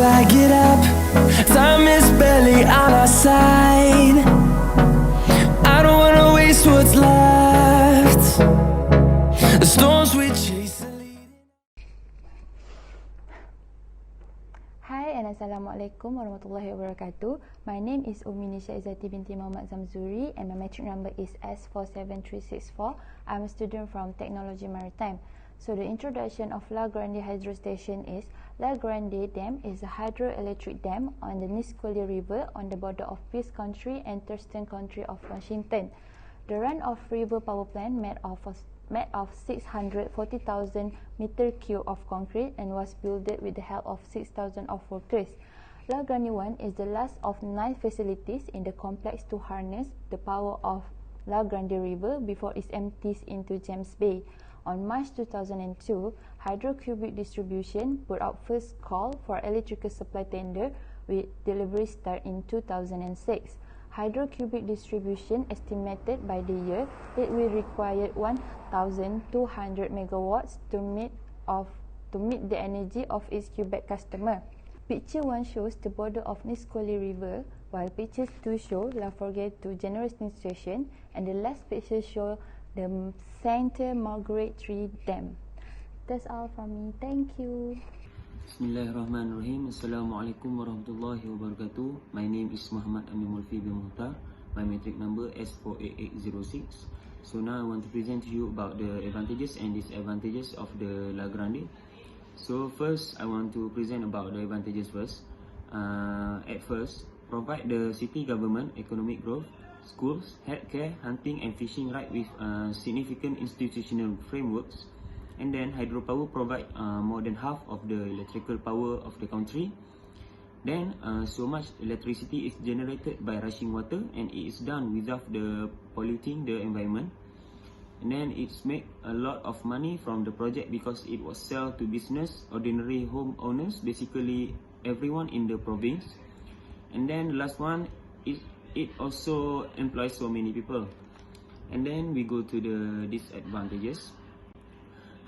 till I get up. Time is barely on our side. I don't wanna waste what's left. The storms we chase are leading. Hi and Assalamualaikum warahmatullahi wabarakatuh. My name is Umi Nisha Izzati binti Muhammad Zamzuri and my metric number is S47364. I'm a student from Technology Maritime. So the introduction of La-Grande Hydro Station is La-Grande Dam is a hydroelectric dam on the Nisqually River on the border of Peace Country and Thurston Country of Washington. The run-off river power plant made of 640,000 meter cube of concrete and was built with the help of 6,000 of workers. La-Grande 1 is the last of 9 facilities in the complex to harness the power of La-Grande River before it empties into James Bay. On March 2002, Hydrocubic Distribution put out first call for electrical supply tender with delivery start in 2006. Hydrocubic Distribution estimated by the year it will require 1,200 megawatts to meet the energy of its Quebec customer. Picture 1 shows the border of Nisqually River, while picture 2 show La Forget to Generating Station, and the last picture show the Sainte Margaret Tree Dam. That's all from me. Thank you. Bismillahirrahmanirrahim. Assalamualaikum warahmatullahi wabarakatuh. My name is Muhammad Amin Mulfi bin Muhtar. My metric number S48806. So now I want to present to you about the advantages and disadvantages of the La-Grande. So first, I want to present about the advantages first. At first, provide the city government economic growth, schools, healthcare, hunting and fishing right with significant institutional frameworks. And then hydropower provide more than half of the electrical power of the country. Then so much electricity is generated by rushing water and it is done without polluting the environment. And then it's make a lot of money from the project because it was sold to business, ordinary homeowners, basically everyone in the province. And then the last one is it also employs so many people. And then we go to the disadvantages.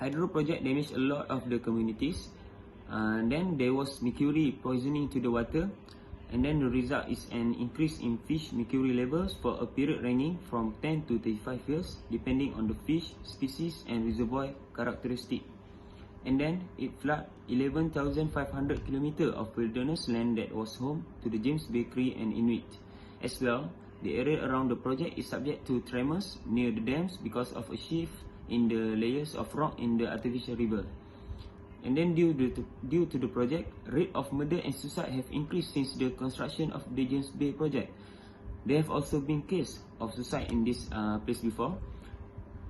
Hydro project damaged a lot of the communities. And then there was mercury poisoning to the water. And then the result is an increase in fish mercury levels for a period ranging from 10 to 35 years, depending on the fish species and reservoir characteristic. And then it flooded 11,500 kilometers of wilderness land that was home to the James Bakery and Inuit. As well, the area around the project is subject to tremors near the dams because of a shift in the layers of rock in the artificial river. And then due to the project, rate of murder and suicide have increased since the construction of the James Bay project. There have also been cases of suicide in this place before.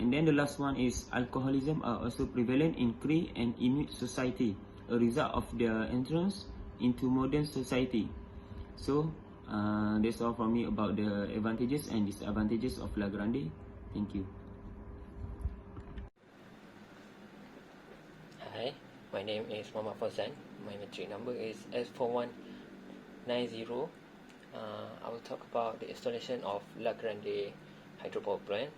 And then the last one is alcoholism are also prevalent in Cree and Inuit society, a result of their entrance into modern society. So that's all from me about the advantages and disadvantages of La-Grande. Thank you. Hi, my name is Mr.Fauzan. My metric number is S41190. I will talk about the installation of La-Grande hydropower plant.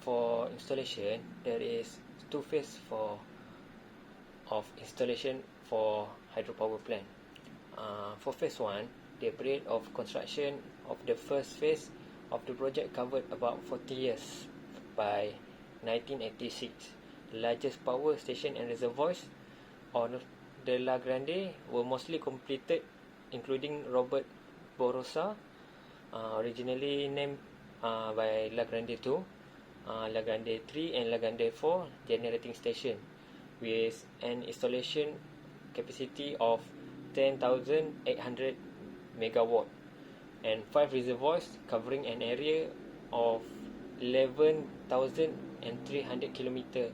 For installation, there is 2 phases of installation for hydropower plant. For phase 1, the period of construction of the first phase of the project covered about 40 years. By 1986, the largest power station and reservoirs on the La-Grande were mostly completed, including Robert Bourassa, originally named by La-Grande 2, La-Grande 3 and La-Grande 4 generating station, with an installation capacity of 10,800 megawatt and 5 reservoirs covering an area of 11,300 kilometer.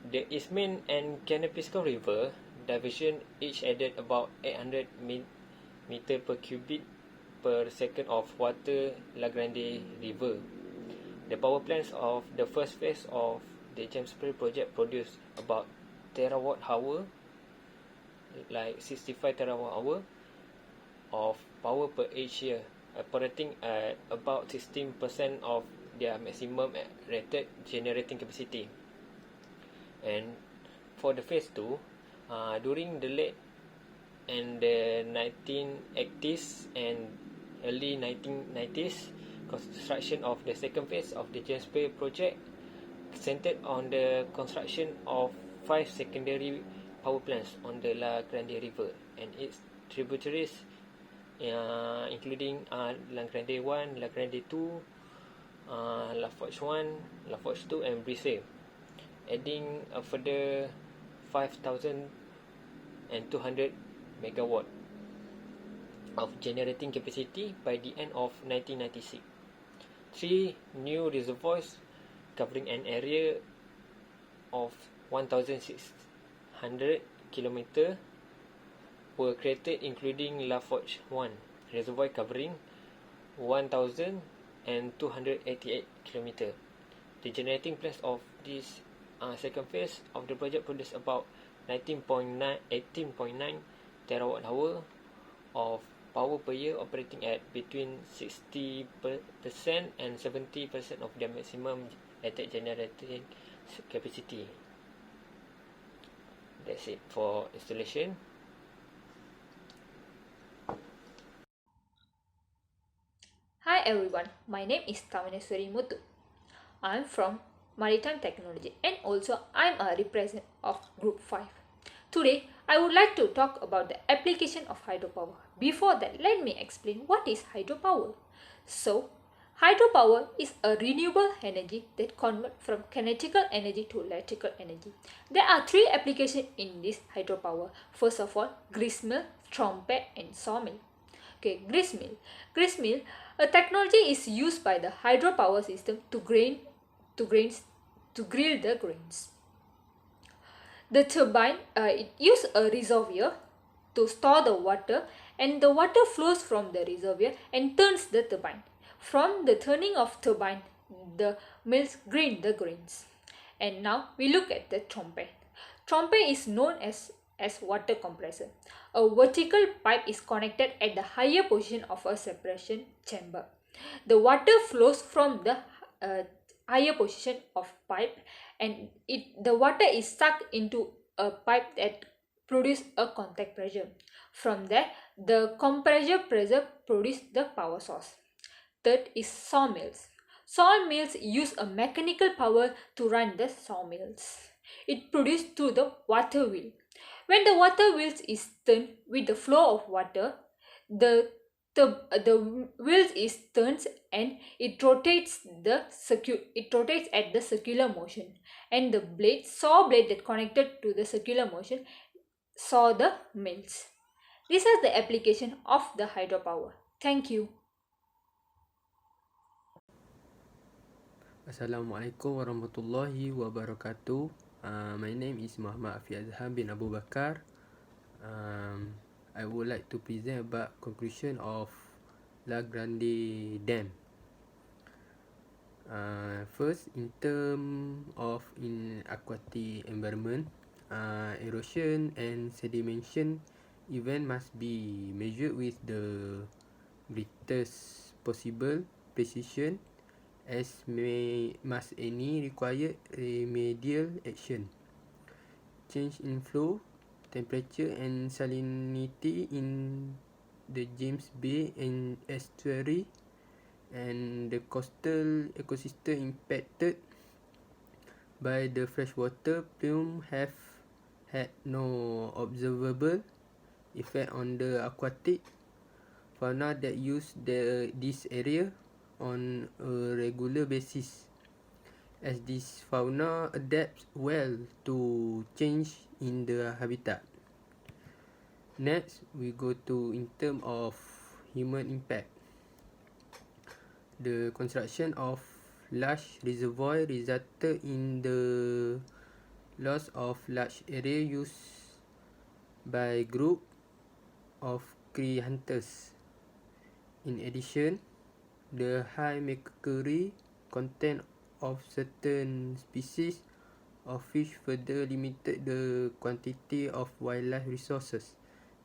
The Eastmain and Canapisco River diversion each added about 800 meter per cubic per second of water La-Grande River. The power plants of the first phase of the James Bay project produced about terawatt hour, like 65 terawatt hour of power per each year, operating at about 16% of their maximum rated generating capacity. And for the phase 2, During the late and the 1980s and early 1990s, construction of the second phase of the James Bay project centered on the construction of 5 secondary power plants on the La-Grande River and its tributaries, including La-Grande 1, La-Grande 2, La-Forge 1, La-Forge 2 and Brisay, adding a further 5,200 megawatt of generating capacity by the end of 1996. 3 new reservoirs covering an area of 1,600 km were created, including La-Forge 1 reservoir covering 1,288 km. The generating plants of this second phase of the project produced about 18.9 terawatt-hour of power per year, operating at between 60% and 70% of their maximum rated generating capacity. That's it for installation. Hi everyone, my name is Tavaneswari Muthu. I am from Maritime Technology and also I am a representative of Group 5. Today, I would like to talk about the application of hydropower. Before that, let me explain what is hydropower. So, hydropower is a renewable energy that converts from kinetical energy to electrical energy. There are 3 applications in this hydropower. First of all, gristmill, trumpet and sawmill. Okay, gristmill. Gristmill, a technology is used by the hydropower system to grill the grains. The turbine it uses a reservoir to store the water, and the water flows from the reservoir and turns the turbine. From the turning of turbine, the mills grind the grains. And now we look at the trumpet. Trumpet is known as water compressor. A vertical pipe is connected at the higher position of a separation chamber. The water flows from the higher position of pipe, and the water is sucked into a pipe that produces a contact pressure. From there, the compressor pressure produces the power source. Third is sawmills. Sawmills use a mechanical power to run the sawmills. It produces through the water wheel. When the water wheel is turned with the flow of water, the wheel is turned and it rotates at the circular motion, and the saw blade that connected to the circular motion saw the mills. This is the application of the hydropower. Thank you. Assalamualaikum warahmatullahi wabarakatuh. My name is Muhammad Azhar bin Abu Bakar. I would like to present about conclusion of La-Grande Dam. First, in terms of in aquatic environment, erosion and sedimentation event must be measured with the greatest possible precision, as must any required remedial action. Change in flow, temperature and salinity in the James Bay and estuary, and the coastal ecosystem impacted by the freshwater plume have had no observable effect on the aquatic fauna that use this area on a regular basis, as this fauna adapts well to change in the habitat. Next, we go to in terms of human impact. The construction of large reservoir resulted in the loss of large area used by group of cree hunters. In addition, the high mercury content of certain species of fish further limited the quantity of wildlife resources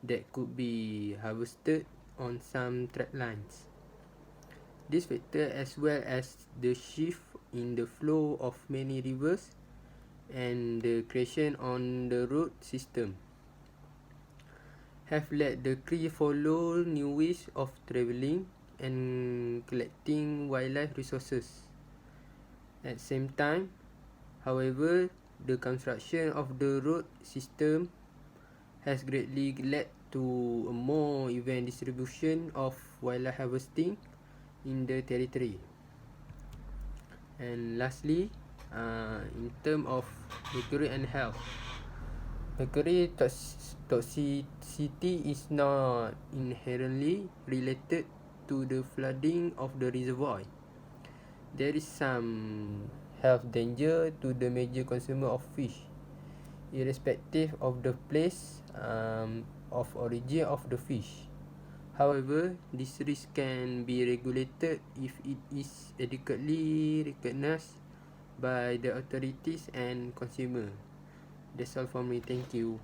that could be harvested on some track lines. This factor, as well as the shift in the flow of many rivers and the creation on the road system, have let the crew follow new ways of travelling and collecting wildlife resources. At the same time, however, the construction of the road system has greatly led to a more even distribution of wildlife harvesting in the territory. And lastly, in terms of mercury and health, mercury toxicity is not inherently related to the flooding of the reservoir. There is some health danger to the major consumer of fish, irrespective of the place of origin of the fish. However, this risk can be regulated if it is adequately recognized by the authorities and consumer. That's all from me. Thank you.